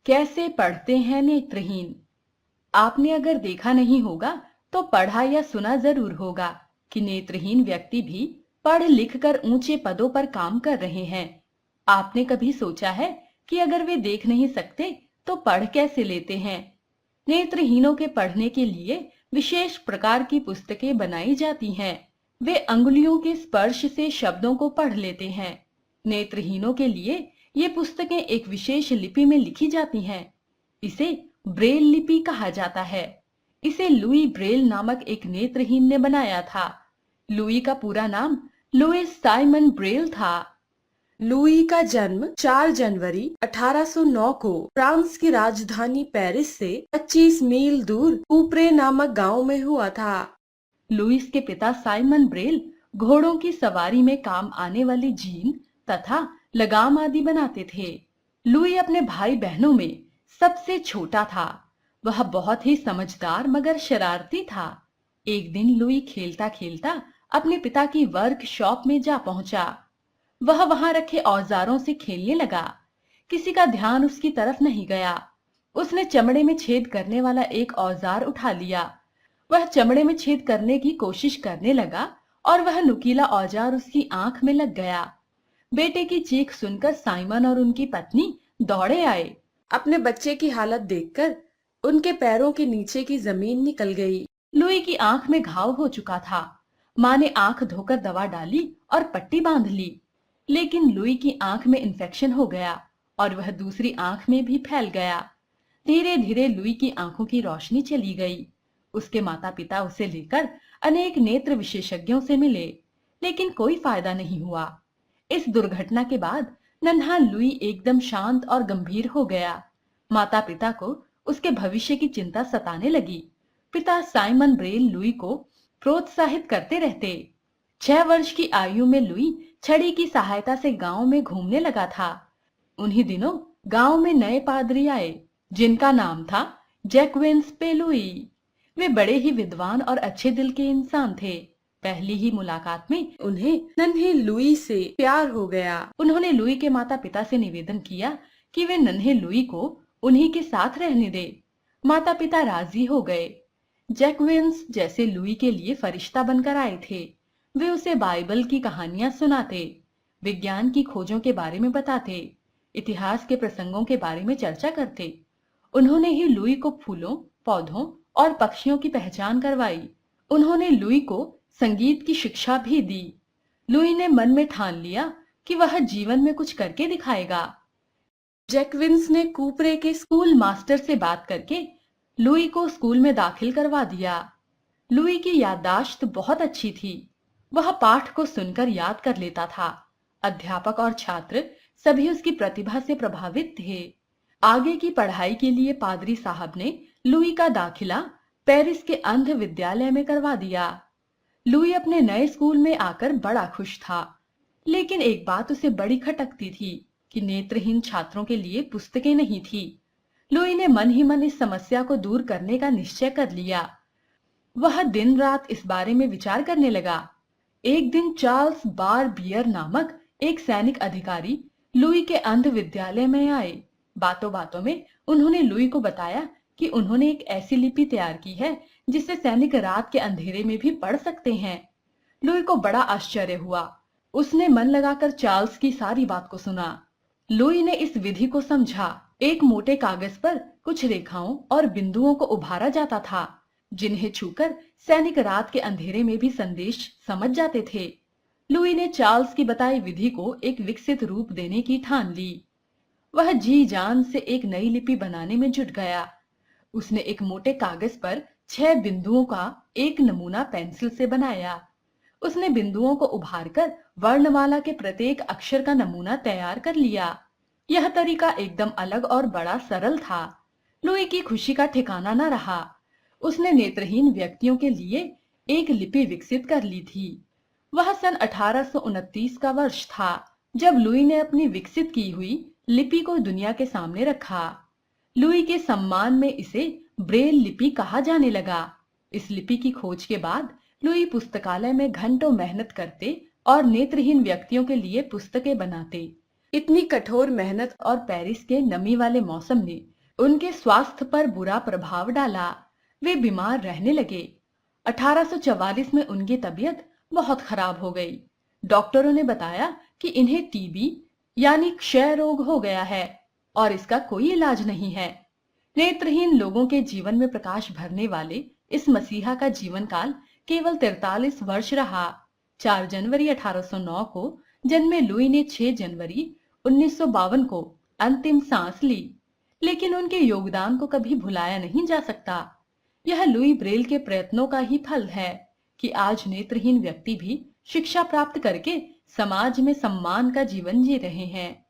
कैसे पढ़ते हैं नेत्रहीन। आपने अगर देखा नहीं होगा तो पढ़ा या सुना जरूर होगा कि नेत्रहीन व्यक्ति भी पढ़ लिख कर ऊंचे पदों पर काम कर रहे हैं। आपने कभी सोचा है कि अगर वे देख नहीं सकते तो पढ़ कैसे लेते हैं? नेत्रहीनों के पढ़ने के लिए विशेष प्रकार की पुस्तकें बनाई जाती हैं। वे अंगुलियों के स्पर्श से शब्दों को पढ़ लेते हैं। नेत्रहीनों के लिए ये पुस्तकें एक विशेष लिपि में लिखी जाती हैं। इसे ब्रेल लिपि कहा जाता है। इसे लुई ब्रेल नामक एक नेत्रहीन ने बनाया था। लुई का पूरा नाम लुईस साइमन ब्रेल था। लुई का जन्म 4 जनवरी 1809 को फ्रांस की राजधानी पेरिस से 25 मील दूर कूप्रे नामक गांव में हुआ था। लुईस के पिता साइमन ब्रेल घोड़ों की सवारी में काम आने वाली जीन तथा लगाम आदि बनाते थे। लुई अपने भाई बहनों में सबसे छोटा था। वह बहुत ही समझदार मगर शरारती था। एक दिन लुई खेलता खेलता अपने पिता की वर्कशॉप में जा पहुंचा। वह वहां रखे औजारों से खेलने लगा। किसी का ध्यान उसकी तरफ नहीं गया। उसने चमड़े में छेद करने वाला एक औजार उठा लिया। वह चमड़े में छेद करने की कोशिश करने लगा और वह नुकीला औजार उसकी आंख में लग गया। बेटे की चीख सुनकर साइमन और उनकी पत्नी दौड़े आए। अपने बच्चे की हालत देखकर उनके पैरों के नीचे की जमीन निकल गई। लुई की आंख में घाव हो चुका था। माँ ने आंख धोकर दवा डाली और पट्टी बांध ली, लेकिन लुई की आंख में इन्फेक्शन हो गया और वह दूसरी आंख में भी फैल गया। धीरे धीरे लुई की आंखों की रोशनी चली गई। उसके माता पिता उसे लेकर अनेक नेत्र विशेषज्ञों से मिले, लेकिन कोई फायदा नहीं हुआ। इस दुर्घटना के बाद नन्हा लुई एकदम शांत और गंभीर हो गया। माता पिता को उसके भविष्य की चिंता सताने लगी। पिता साइमन ब्रेल लुई को प्रोत्साहित करते रहते। 6 वर्ष की आयु में लुई छड़ी की सहायता से गांव में घूमने लगा था। उन्हीं दिनों गांव में नए पादरी आए, जिनका नाम था जैक्विन्स पेलुई। वे बड़े ही विद्वान और अच्छे दिल के इंसान थे। पहली ही मुलाकात में उन्हें नन्हे लुई से प्यार हो गया। उन्होंने लुई के माता पिता से निवेदन किया कि वे नन्हे लुई को उन्हीं के साथ रहने दे। माता पिता राजी हो गए। जैक्विन्स जैसे लुई के लिए फरिश्ता बनकर आए थे। वे उसे बाइबल की कहानियां सुनाते, विज्ञान की खोजों के बारे में बताते, इतिहास के प्रसंगों के बारे में चर्चा करते। उन्होंने ही लुई को फूलों, पौधों और पक्षियों की पहचान करवाई। उन्होंने लुई को संगीत की शिक्षा भी दी। लुई ने मन में ठान लिया कि वह जीवन में कुछ करके दिखाएगा। जैक्विन्स ने कूपरे के स्कूल मास्टर से बात करके लुई को स्कूल में दाखिल करवा दिया। लुई की याददाश्त बहुत अच्छी थी। वह पाठ को सुनकर याद कर लेता था। अध्यापक और छात्र सभी उसकी प्रतिभा से प्रभावित थे। आगे की पढ़ाई के लिए पादरी साहब ने लुई का दाखिला पेरिस के अंध विद्यालय में करवा दिया। लुई अपने नए स्कूल में आकर बड़ा खुश था, लेकिन एक बात उसे बड़ी खटकती थी कि नेत्रहीन छात्रों के लिए पुस्तकें नहीं थी। लुई ने मन ही मन इस समस्या को दूर करने का निश्चय कर लिया। वह दिन रात इस बारे में विचार करने लगा। एक दिन चार्ल्स बार बियर नामक एक सैनिक अधिकारी लुई के अंध विद्यालय में आए। बातों बातों में उन्होंने लुई को बताया कि उन्होंने एक ऐसी लिपि तैयार की है जिसे सैनिक रात के अंधेरे में भी पढ़ सकते हैं। लुई को बड़ा आश्चर्य हुआ। उसने मन लगाकर चार्ल्स की सारी बात को सुना। लुई ने इस विधि को समझा। एक मोटे कागज पर कुछ रेखाओं और बिंदुओं को उभारा जाता था, जिन्हें छूकर सैनिक रात के अंधेरे में भी संदेश समझ जाते थे। लुई ने चार्ल्स की बताई विधि को एक विकसित रूप देने की ठान ली। वह जी जान से एक नई लिपि बनाने में जुट गया। उसने एक मोटे कागज पर 6 बिंदुओं का एक नमूना पेंसिल से बनाया। उसने बिंदुओं को उभारकर वर्णमाला के प्रत्येक अक्षर का नमूना तैयार कर लिया। यह तरीका एकदम अलग और बड़ा सरल था। लुई की खुशी का ठिकाना न रहा। उसने नेत्रहीन व्यक्तियों के लिए एक लिपि विकसित कर ली थी। वह सन 1829 का वर्ष था जब लुई ने अपनी विकसित की हुई लिपि को दुनिया के सामने रखा। लुई के सम्मान में इसे ब्रेल लिपि कहा जाने लगा। इस लिपि की खोज के बाद लुई पुस्तकालय में घंटों मेहनत करते और नेत्रहीन व्यक्तियों के लिए पुस्तकें बनाते। इतनी कठोर मेहनत और पेरिस के नमी वाले मौसम ने उनके स्वास्थ्य पर बुरा प्रभाव डाला। वे बीमार रहने लगे। 1844 में उनकी तबीयत बहुत खराब हो गई। डॉक्टरों ने बताया कि इन्हें टीबी यानी क्षय रोग हो गया है और इसका कोई इलाज नहीं है। नेत्रहीन लोगों के जीवन में प्रकाश भरने वाले इस मसीहा का जीवन काल केवल 43 वर्ष रहा। 4 जनवरी 1809 को जन्मे लुई ने 6 जनवरी 1952 को अंतिम सांस ली, लेकिन उनके योगदान को कभी भुलाया नहीं जा सकता। यह लुई ब्रेल के प्रयत्नों का ही फल है कि आज नेत्रहीन व्यक्ति भी शिक्षा प्राप्त करके समाज में सम्मान का जीवन जी रहे हैं।